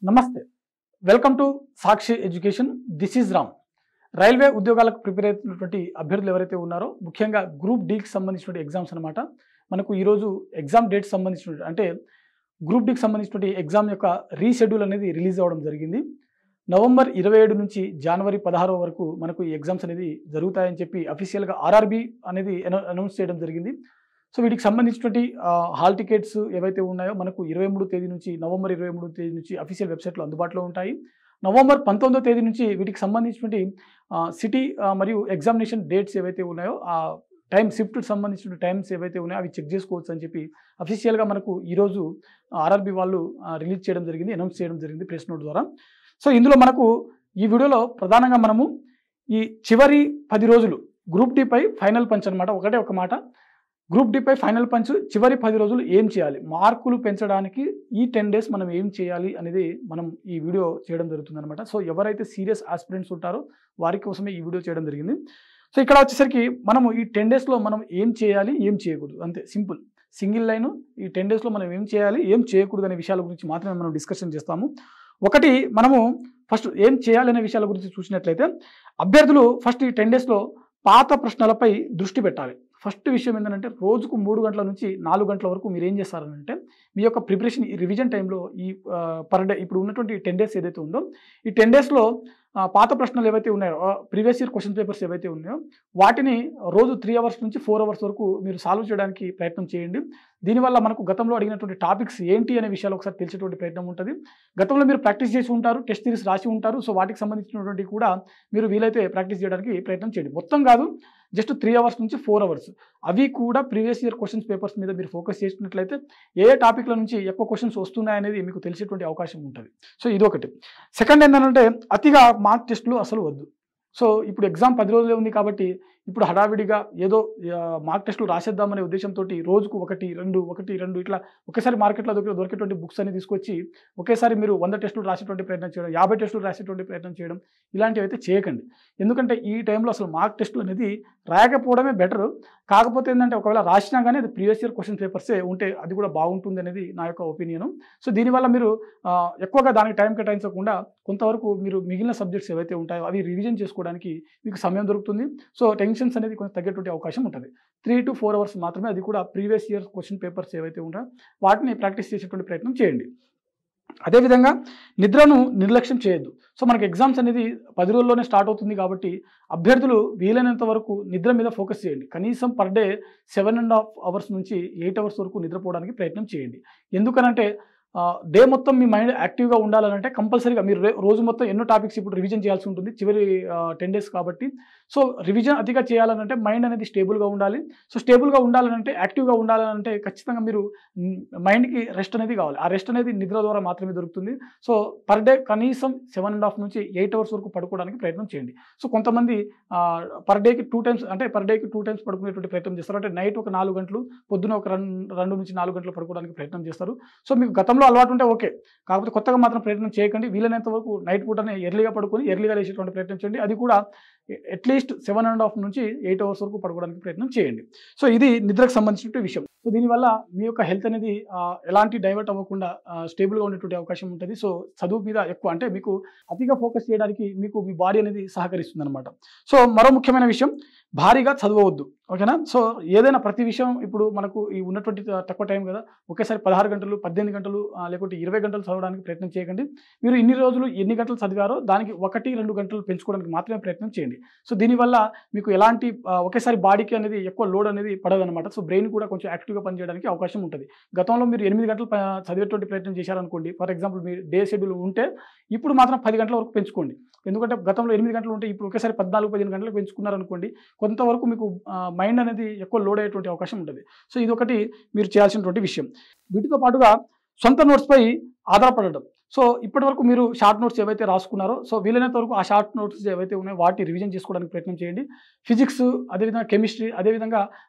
నమస్తే, welcome to Sakshi education. This is Ram. Railway ఉద్యోగాలకు prepare అవుతున్నటువంటి అభ్యర్థులు ఎవరైతే ఉన్నారో, ముఖ్యంగా గ్రూప్ డీకి సంబంధించినటువంటి ఎగ్జామ్స్ అనమాట. మనకు ఈరోజు ఎగ్జామ్ డేట్ సంబంధించిన అంటే గ్రూప్ డీకి సంబంధించినటువంటి ఎగ్జామ్ యొక్క రీషెడ్యూల్ అనేది రిలీజ్ అవ్వడం జరిగింది. నవంబర్ 27 నుంచి జనవరి 16 వరకు మనకు ఈ ఎగ్జామ్స్ అనేది జరుగుతాయని చెప్పి అఫీషియల్గా ఆర్ఆర్బీ అనేది అనౌన్స్ చేయడం జరిగింది. సో వీటికి సంబంధించినటువంటి హాల్ టికెట్స్ ఏవైతే ఉన్నాయో మనకు 23వ తేదీ నుంచి నవంబర్ 23వ తేదీ నుంచి అఫీషియల్ వెబ్సైట్లో అందుబాటులో ఉంటాయి. నవంబర్ 19వ తేదీ నుంచి వీటికి సంబంధించినటువంటి సిటీ మరియు ఎగ్జామినేషన్ డేట్స్ ఏవైతే ఉన్నాయో ఆ టైం షిఫ్ట్ సంబంధించిన టైమ్స్ ఏవైతే ఉన్నాయో అవి చెక్ చేసుకోవచ్చు అని చెప్పి అఫీషియల్గా మనకు ఈరోజు ఆర్ఆర్బీ వాళ్ళు రిలీజ్ చేయడం జరిగింది, అనౌన్స్ చేయడం జరిగింది ప్రెస్ నోట్ ద్వారా. సో ఇందులో మనకు ఈ వీడియోలో ప్రధానంగా మనము ఈ చివరి 10 రోజులు గ్రూప్ డిపై ఫైనల్ పంచ్ అనమాట. ఒకటే ఒక మాట, గ్రూప్ డిపై ఫైనల్ పంచ్ చివరి 10 రోజులు ఏం చేయాలి, మార్కులు పెంచడానికి ఈ 10 days మనం ఏం చేయాలి అనేది మనం ఈ వీడియో చేయడం జరుగుతుంది అనమాట. సో ఎవరైతే సీరియస్ ఆస్పిరెంట్స్ ఉంటారో వారి కోసమే ఈ వీడియో చేయడం జరిగింది. సో ఇక్కడ వచ్చేసరికి మనము ఈ 10 daysలో మనం ఏం చేయాలి, ఏం చేయకూడదు, అంతే సింపుల్ సింగిల్ లైన్. ఈ 10 daysలో మనం ఏం చేయాలి, ఏం చేయకూడదు అనే విషయాల గురించి మాత్రమే మనం డిస్కషన్ చేస్తాము. ఒకటి, మనము ఫస్ట్ ఏం చేయాలనే విషయాల గురించి చూసినట్లయితే అభ్యర్థులు ఫస్ట్ ఈ 10 daysలో పాత ప్రశ్నలపై దృష్టి పెట్టాలి. ఫస్ట్ విషయం ఏంటంటే రోజుకు 3 గంటల నుంచి 4 గంటల వరకు మీరు ఏం చేస్తారంటే మీ యొక్క ప్రిపరేషన్ ఈ రివిజన్ టైంలో ఈ పర్ డే ఇప్పుడు ఉన్నటువంటి 10 days ఏదైతే ఉందో ఈ 10 daysలో పాత ప్రశ్నలు ఏవైతే ఉన్నాయో, ప్రీవియస్ ఇయర్ క్వశ్చన్ పేపర్స్ ఏవైతే ఉన్నాయో వాటిని రోజు 3 hours నుంచి 4 hours వరకు మీరు సాల్వ్ చేయడానికి ప్రయత్నం చేయండి. దీనివల్ల మనకు గతంలో అడిగినటువంటి టాపిక్స్ ఏంటి అనే విషయాలు ఒకసారి తెలిసేటువంటి ప్రయత్నం ఉంటుంది. గతంలో మీరు ప్రాక్టీస్ చేసి ఉంటారు, టెస్ట్ సిరీస్ రాసి ఉంటారు. సో వాటికి సంబంధించినటువంటి కూడా మీరు వీలైతే ప్రాక్టీస్ చేయడానికి ప్రయత్నం చేయండి. మొత్తం కాదు, జస్ట్ 3 hours నుంచి 4 hours అవి కూడా ప్రీవియస్ ఇయర్ క్వశ్చన్స్ పేపర్స్ మీద మీరు ఫోకస్ చేసినట్లయితే ఏ టాపిక్ల నుంచి ఎక్కువ క్వశ్చన్స్ వస్తున్నాయనేది మీకు తెలిసేటువంటి అవకాశం ఉంటుంది. సో ఇదొకటి. సెకండ్ ఏంటంటే అతిగా మార్క్ టెస్టులు అసలు వద్దు. సో ఇప్పుడు ఎగ్జామ్ 10 రోజులే ఉంది కాబట్టి ఇప్పుడు హడావిడిగా ఏదో మార్క్ టెస్టులు రాసేద్దామనే ఉద్దేశంతో రోజుకు 1, 2 ఇట్లా ఒకేసారి మార్కెట్లో దొరికేటువంటి బుక్స్ అని తీసుకొచ్చి ఒకేసారి మీరు 100 టెస్టులు రాసేటువంటి ప్రయత్నం చేయడం, 50 టెస్టులు రాసేటువంటి ప్రయత్నం చేయడం ఇలాంటివి అయితే చేయకండి. ఎందుకంటే ఈ టైంలో అసలు మార్క్ టెస్టులు అనేది రాయకపోవడమే బెటర్. కాకపోతే ఏంటంటే ఒకవేళ రాసినా కానీ అది ప్రీవియస్ ఇయర్ క్వశ్చన్ పేపర్సే ఉంటే అది కూడా బాగుంటుంది అనేది నా యొక్క ఒపీనియన్. సో దీనివల్ల మీరు ఎక్కువగా దానికి టైం కేటాయించకుండా కొంతవరకు మీరు మిగిలిన సబ్జెక్ట్స్ ఏవైతే ఉంటాయో అవి రివిజన్ చేసుకోవడానికి మీకు సమయం దొరుకుతుంది. సో టెన్షన్స్ అనేది కొంచెం తగ్గేటువంటి అవకాశం ఉంటుంది. 3 to 4 hours మాత్రమే, అది కూడా ప్రీవియస్ ఇయర్ క్వశ్చన్ పేపర్స్ ఏవైతే ఉంటాయో వాటిని ప్రాక్టీస్ చేసేటువంటి ప్రయత్నం చేయండి. అదేవిధంగా నిద్రను నిర్లక్ష్యం చేయొద్దు. సో మనకి ఎగ్జామ్స్ అనేది 10 రోజుల్లోనే స్టార్ట్ అవుతుంది కాబట్టి అభ్యర్థులు వీలైనంత వరకు నిద్ర మీద ఫోకస్ చేయండి. కనీసం పర్ డే 7.5 hours నుంచి 8 hours వరకు నిద్రపోవడానికి ప్రయత్నం చేయండి. ఎందుకనంటే డే మొత్తం మీ మైండ్ యాక్టివ్గా ఉండాలంటే కంపల్సరీగా మీరు రోజు మొత్తం ఎన్నో టాపిక్స్ ఇప్పుడు రివిజన్ చేయాల్సి ఉంటుంది చివరి 10 days కాబట్టి. సో రివిజన్ అతిగా చేయాలనంటే మైండ్ అనేది స్టేబుల్గా ఉండాలి. సో స్టేబుల్గా ఉండాలనంటే, యాక్టివ్గా ఉండాలంటే ఖచ్చితంగా మీరు మైండ్కి రెస్ట్ అనేది కావాలి. ఆ రెస్ట్ అనేది నిద్ర ద్వారా మాత్రమే దొరుకుతుంది. సో పర్ డే కనీసం 7.5 నుంచి 8 hours వరకు పడుకోవడానికి ప్రయత్నం చేయండి. సో కొంతమంది పర్ డేకి 2 times అంటే పర్ డేకి 2 times పడుకునేటువంటి ప్రయత్నం చేస్తారు. అంటే నైట్ ఒక 4 గంటలు, పొద్దున ఒక 2 నుంచి 4 గంటలు పడుకోవడానికి ప్రయత్నం చేస్తారు. సో మీకు గతంలో అలవాటు ఉంటే ఓకే, కాకపోతే కొత్తగా మాత్రం ప్రయత్నం చేయకండి. వీలైనంత వరకు నైట్ పూటనే ఎర్లీగా పడుకొని ఎర్లీగా లేచేటువంటి ప్రయత్నం చేయండి. అది కూడా అట్లీస్ట్ 7.5 నుంచి 8 hours వరకు పడుకోవడానికి ప్రయత్నం చేయండి. సో ఇది నిద్రకు సంబంధించిన విషయం. సో దీనివల్ల మీ యొక్క హెల్త్ అనేది ఎలాంటి డైవర్ట్ అవ్వకుండా స్టేబుల్గా ఉండేటువంటి అవకాశం ఉంటుంది. సో చదువు మీద ఎక్కువ అంటే మీకు అతిగా ఫోకస్ చేయడానికి మీకు మీ బాడీ అనేది సహకరిస్తుంది అనమాట. సో మరో ముఖ్యమైన విషయం, భారీగా చదవవద్దు. ఓకేనా? సో ఏదైనా ప్రతి విషయం ఇప్పుడు మనకు ఈ ఉన్నటువంటి తక్కువ టైం కదా, ఒకేసారి 16 గంటలు 18 గంటలు లేకపోతే 20 గంటలు చదవడానికి ప్రయత్నం చేయకండి. మీరు ఇన్ని రోజులు ఎన్ని గంటలు చదివారో దానికి 1-2 గంటలు పెంచుకోవడానికి మాత్రమే ప్రయత్నం చేయండి. సో దీనివల్ల మీకు ఎలాంటి ఒకేసారి బాడీకి అనేది ఎక్కువ లోడ్ అనేది పడదనమాట. సో బ్రెయిన్ కూడా కొంచెం యాక్టివ్గా పనిచేయడానికి అవకాశం ఉంటుంది. గతంలో మీరు 8 గంటలు చదివేటువంటి ప్రయత్నం చేశారనుకోండి, for example me day schedule ఉంటే ఇప్పుడు మాత్రం 10 గంటల వరకు పెంచుకోండి. ఎందుకంటే గతంలో 8 గంటలు ఉంటే ఇప్పుడు ఒకేసారి 14-15 గంటలకు పెంచుకున్నారనుకోండి, కొంతవరకు మీకు మైండ్ అనేది ఎక్కువ లోడ్ అయ్యేటువంటి అవకాశం ఉంటుంది. సో ఇదొకటి మీరు చేయాల్సినటువంటి విషయం. వీటితో పాటుగా సొంత నోట్స్పై ఆధారపడడం. సో ఇప్పటివరకు మీరు షార్ట్ నోట్స్ ఏవైతే రాసుకున్నారో సో వీలైనంత వరకు ఆ షార్ట్ నోట్స్ ఏవైతే ఉన్నాయో వాటిని రివిజన్ చేసుకోవడానికి ప్రయత్నం చేయండి. ఫిజిక్స్, అదేవిధంగా కెమిస్ట్రీ, అదేవిధంగా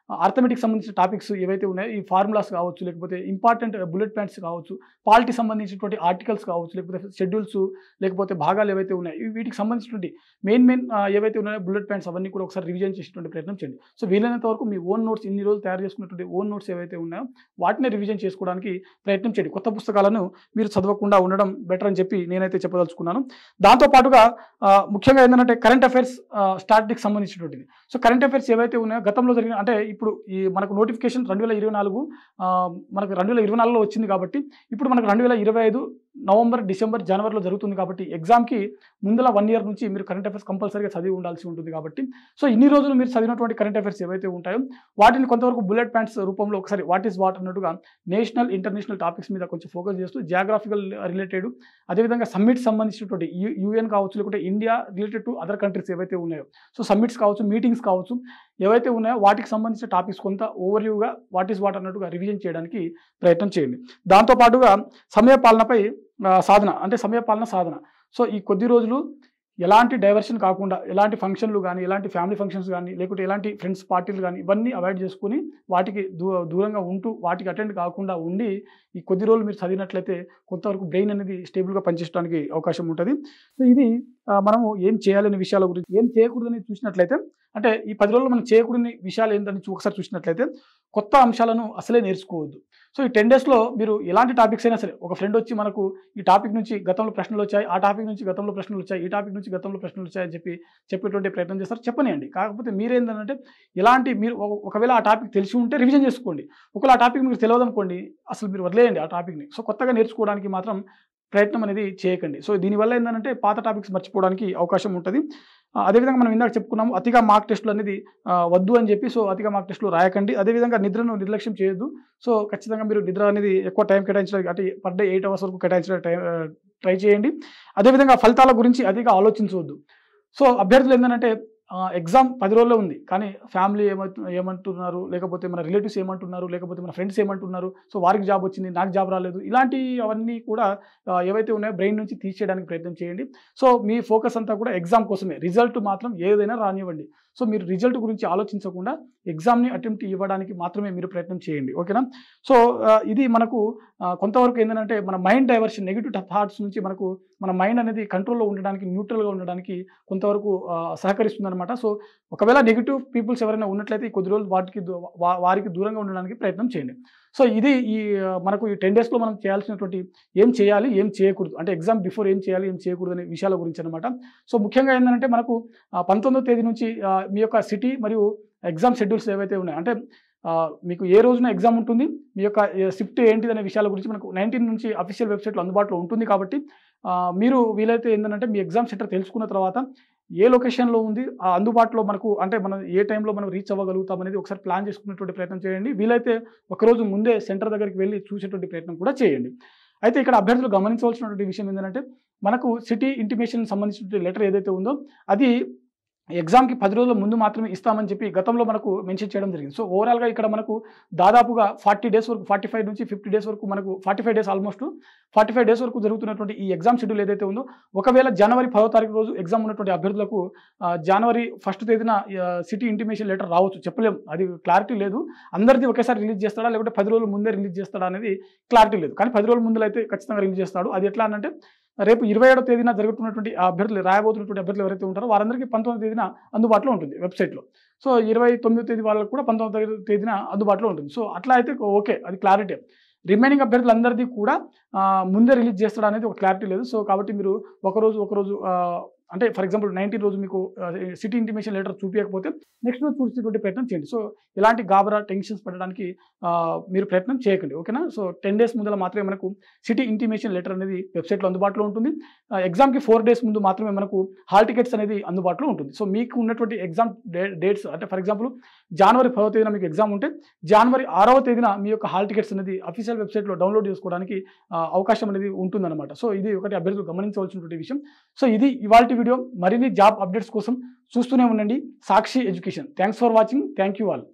అర్థమెటిక్ సంబంధించిన టాపిక్స్ ఏవైతే ఉన్నాయో ఈ ఫార్ములాస్ కావచ్చు, లేకపోతే ఇంపార్టెంట్ బుల్లెట్ పాయింట్స్ కావచ్చు, పాలిటీ సంబంధించినటువంటి ఆర్టికల్స్ కావచ్చు, లేకపోతే షెడ్యూల్స్, లేకపోతే భాగాలు ఏవైతే ఉన్నాయో వీటికి సంబంధించినటువంటి మెయిన్ ఏవైతే ఉన్నాయో బుల్లెట్ పాయింట్స్ అవన్నీ కూడా ఒకసారి రివిజన్ చేసేటువంటి ప్రయత్నం చేయండి. సో వీలైనంత వరకు మీ ఓన్ నోట్స్, ఇన్ని రోజులు తయారు చేసుకున్నటువంటి ఓన్ నోట్స్ ఏవైతే ఉన్నాయో వాటిని రివిజన్ చేసుకోవడానికి ప్రయత్నం చేయండి. కొత్త పుస్తకాలను మీరు చదవకుండా ఉండడం చేయడం బెటర్ అని చెప్పి నేనైతే చెప్పదలుచుకున్నాను. దాంతోపాటుగా ముఖ్యంగా ఏంటంటే కరెంట్ అఫైర్స్ స్టాటిస్టిక్స్ సంబంధించినటువంటిది. సో కరెంట్ అఫైర్స్ ఏవైతే ఉన్నాయో గతంలో జరిగిన అంటే ఇప్పుడు ఈ మనకు నోటిఫికేషన్ 2024 మనకు 2024లో వచ్చింది కాబట్టి ఇప్పుడు మనకు 2025 నవంబర్, డిసెంబర్, జనవరిలో జరుగుతుంది కాబట్టి ఎగ్జామ్కి ముందల 1 ఇయర్ నుంచి మీరు కరెంట్ అఫైర్స్ కంపల్సరీగా చదివి ఉండాల్సి ఉంటుంది కాబట్టి సో ఇన్ని రోజులు మీరు చదివినటువంటి కరెంట్ అఫైర్స్ ఏవైతే ఉంటాయో వాటిని కొంతవరకు బుల్లెట్ పాయింట్స్ రూపంలో ఒకసారి వాట్ ఈస్ వాట్ అన్నట్టుగా నేషనల్, ఇంటర్నేషనల్ టాపిక్స్ మీద కొంచెం ఫోకస్ చేస్తూ జియోగ్రాఫికల్ రిలేటెడ్, అదేవిధంగా సమ్మిట్స్ సంబంధించినటువంటి యూఎన్ కావచ్చు, లేకుంటే India related to other countries ఏవైతే ఉన్నాయో సో సమ్మిట్స్ కావచ్చు, మీటింగ్స్ కావచ్చు, ఏవైతే ఉన్నాయో వాటికి సంబంధించిన టాపిక్స్ కొంత ఓవర్వ్యూగా వాట్ ఈస్ వాట్ అన్నట్టుగా రివిజన్ చేయడానికి ప్రయత్నం చేయండి. దాంతోపాటుగా సమయపాలనపై సాధన అంటే సమయపాలన సాధన. సో ఈ కొద్ది రోజులు ఎలాంటి డైవర్షన్ కాకుండా ఎలాంటి ఫంక్షన్లు కానీ, ఎలాంటి ఫ్యామిలీ ఫంక్షన్స్ కానీ, లేకుంటే ఎలాంటి ఫ్రెండ్స్ పార్టీలు కానీ ఇవన్నీ అవాయిడ్ చేసుకుని వాటికి దూరంగా ఉంటూ వాటికి అటెండ్ కాకుండా ఉండి ఈ కొద్ది రోజులు మీరు చదివినట్లయితే కొంతవరకు బ్రెయిన్ అనేది స్టేబుల్గా పనిచేయడానికి అవకాశం ఉంటుంది. సో ఇది మనము ఏం చేయాలనే విషయాల గురించి, ఏం చేయకూడదని చూసినట్లయితే అంటే ఈ 10 రోజులు మనం చేయకూడని విషయాలు ఏంటని ఒకసారి చూసినట్లయితే కొత్త అంశాలను అసలే నేర్చుకోవద్దు. సో ఈ 10 డేస్లో మీరు ఎలాంటి టాపిక్స్ అయినా సరే ఒక ఫ్రెండ్ వచ్చి మనకు ఈ టాపిక్ నుంచి గతంలో ప్రశ్నలు వచ్చాయి, ఆ టాపిక్ నుంచి గతంలో ప్రశ్నలు వచ్చాయి, ఈ టాపిక్ నుంచి గతంలో ప్రశ్నలు వచ్చాయని చెప్పేటువంటి ప్రయత్నం చేస్తారు. చెప్పనియండి. కాకపోతే మీరేంటంటే ఎలాంటి మీరు ఒకవేళ ఆ టాపిక్ తెలిసి ఉంటే రివిజన్ చేసుకోండి. ఒకవేళ ఆ టాపిక్ మీకు తెలియదు అనుకోండి అసలు మీరు వదిలేయండి ఆ టాపిక్ని. సో కొత్తగా నేర్చుకోవడానికి మాత్రం ప్రయత్నం అనేది చేయకండి. సో దీనివల్ల ఏంటంటే పాత టాపిక్స్ మర్చిపోవడానికి అవకాశం ఉంటుంది. అదేవిధంగా మనం ఇందాక చెప్పుకున్నాము అతిగా మార్క్ టెస్టులు అనేది వద్దు అని చెప్పి. సో అతిగా మార్క్ టెస్టులు రాయకండి. అదేవిధంగా నిద్రను నిర్లక్ష్యం చేయొద్దు. సో ఖచ్చితంగా మీరు నిద్ర అనేది ఎక్కువ టైం కేటాయించడానికి అంటే పర్ డే 8 అవర్స్ వరకు కేటాయించడానికి ట్రై చేయండి. అదేవిధంగా ఫలితాల గురించి అతిగా ఆలోచించవద్దు. సో అభ్యర్థులు ఏంటంటే ఎగ్జామ్ 10 రోజుల్లో ఉంది కానీ ఫ్యామిలీ ఏమంటున్నారు, లేకపోతే మన రిలేటివ్స్ ఏమంటున్నారు, లేకపోతే మన ఫ్రెండ్స్ ఏమంటున్నారు, సో వారికి జాబ్ వచ్చింది నాకు జాబ్ రాలేదు, ఇలాంటి అవన్నీ కూడా ఏవైతే ఉన్నాయో బ్రెయిన్ నుంచి తీసేయడానికి ప్రయత్నం చేయండి. సో మీ ఫోకస్ అంతా కూడా ఎగ్జామ్ కోసమే. రిజల్ట్ మాత్రం ఏదైనా రానివ్వండి. సో మీరు రిజల్ట్ గురించి ఆలోచించకుండా ఎగ్జామ్ని అటెంప్ట్ ఇవ్వడానికి మాత్రమే మీరు ప్రయత్నం చేయండి. ఓకేనా? సో ఇది మనకు కొంతవరకు ఏంటంటే మన మైండ్ డైవర్షన్, నెగిటివ్ థాట్స్ నుంచి మనకు మన మైండ్ అనేది కంట్రోల్లో ఉండడానికి, న్యూట్రల్గా ఉండడానికి కొంతవరకు సహకరిస్తుంది అనమాట. సో ఒకవేళ నెగిటివ్ పీపుల్స్ ఎవరైనా ఉన్నట్లయితే ఈ కొద్ది రోజులు వారికి దూరంగా ఉండడానికి ప్రయత్నం చేయండి. సో ఇది మనకు ఈ 10 డేస్లో మనం చేయాల్సినటువంటి ఏం చేయాలి, ఏం చేయకూడదు అంటే ఎగ్జామ్ బిఫోర్ ఏం చేయాలి, ఏం చేయకూడదు అనే విషయాల గురించి అనమాట. సో ముఖ్యంగా ఏంటంటే మనకు 19వ తేదీ నుంచి మీ యొక్క సిటీ మరియు ఎగ్జామ్ షెడ్యూల్స్ ఏవైతే ఉన్నాయో అంటే మీకు ఏ రోజున ఎగ్జామ్ ఉంటుంది, మీ యొక్క షిఫ్ట్ ఏంటిది అనే విషయాల గురించి మనకు 19 నుంచి అఫీషియల్ వెబ్సైట్లో అందుబాటులో ఉంటుంది. కాబట్టి మీరు వీలైతే ఏంటంటే మీ ఎగ్జామ్ సెంటర్ తెలుసుకున్న తర్వాత ఏ లొకేషన్లో ఉంది, అందుబాటులో మనకు అంటే మనం ఏ టైంలో మనం రీచ్ అవ్వగలుగుతాం అనేది ఒకసారి ప్లాన్ చేసుకునేటువంటి ప్రయత్నం చేయండి. వీలైతే ఒకరోజు ముందే సెంటర్ దగ్గరికి వెళ్ళి చూసేటువంటి ప్రయత్నం కూడా చేయండి. అయితే ఇక్కడ అభ్యర్థులు గమనించవలసినటువంటి విషయం ఏంటంటే మనకు సిటీ ఇంటిమేషన్ సంబంధించిన లెటర్ ఏదైతే ఉందో అది ఎగ్జామ్కి 10 రోజుల ముందు మాత్రమే ఇస్తామని చెప్పి గతంలో మనకు మెన్షన్ చేయడం జరిగింది. సో ఓవరాల్గా ఇక్కడ మనకు దాదాపుగా 40 డేస్ వరకు 45 నుంచి 50 డేస్ వరకు మనకు 45 డేస్ ఆల్మోస్ట్ 45 డేస్ వరకు జరుగుతున్నటువంటి ఈ ఎగ్జామ్ షెడ్యూల్ ఏదైతే ఉందో ఒకవేళ జనవరి 10వ తారీఖు రోజు ఎగ్జామ్ ఉన్నటువంటి అభ్యర్థులకు జనవరి 1వ తేదీన సిటీ ఇంటిమేషన్ లెటర్ రావచ్చు, చెప్పలేము. అది క్లారిటీ లేదు. అందరిది ఒకేసారి రిలీజ్ చేస్తాడా లేకపోతే 10 రోజుల ముందే రిలీజ్ చేస్తాడా అనేది క్లారిటీ లేదు. కానీ 10 రోజుల ముందు అయితే ఖచ్చితంగా రిలీజ్ చేస్తాడు. అది ఎట్లా అంటే రేపు 27వ తేదీన జరుగుతున్నటువంటి అభ్యర్థులు రాయబోతున్నటువంటి అభ్యర్థులు ఎవరైతే ఉంటారో వారందరికీ 19వ తేదీన అందుబాటులో ఉంటుంది వెబ్సైట్లో. సో 29వ తేదీ వాళ్ళకు కూడా 19వ తేదీన అందుబాటులో ఉంటుంది. సో అట్లా అయితే ఓకే, అది క్లారిటీ. రిమైనింగ్ అభ్యర్థులందరిది కూడా ముందే రిలీజ్ చేస్తాడు అనేది ఒక క్లారిటీ లేదు. సో కాబట్టి మీరు ఒకరోజు అంటే ఫర్ ఎగ్జాంపుల్ 19 రోజు మీకు సిటీ ఇంటిమేషన్ లెటర్ చూపించకపోతే నెక్స్ట్ రోజు చూసేటువంటి ప్రయత్నం చేయండి. సో ఇలాంటి గాబరా టెన్షన్స్ పడడానికి మీరు ప్రయత్నం చేయకండి. ఓకేనా? సో 10 డేస్ ముందర మాత్రమే మనకు సిటీ ఇంటిమేషన్ లెటర్ అనేది వెబ్సైట్లో అందుబాటులో ఉంటుంది. ఎగ్జామ్కి 4 డేస్ ముందు మాత్రమే మనకు హాల్ టికెట్స్ అనేది అందుబాటులో ఉంటుంది. సో మీకు ఉన్నటువంటి ఎగ్జామ్ డేట్స్ అంటే ఫర్ ఎగ్జాంపుల్ జనవరి 10వ తేదీన మీకు ఎగ్జామ్ ఉంటే జనవరి 6వ తేదీన మీ యొక్క హాల్ టికెట్స్ అనేది అఫీషియల్ వెబ్సైట్లో డౌన్లోడ్ చేసుకోవడానికి అవకాశం అనేది ఉంటుందన్నమాట. సో ఇది ఒకటి అభ్యర్థులు గమనించవలసినటువంటి విషయం. సో ఇది ఇవాల్టి వీడియో. మరిన్ని జాబ్ అప్డేట్స్ కోసం చూస్తూనే ఉండండి Sakshi education. Thanks for watching. Thank you all.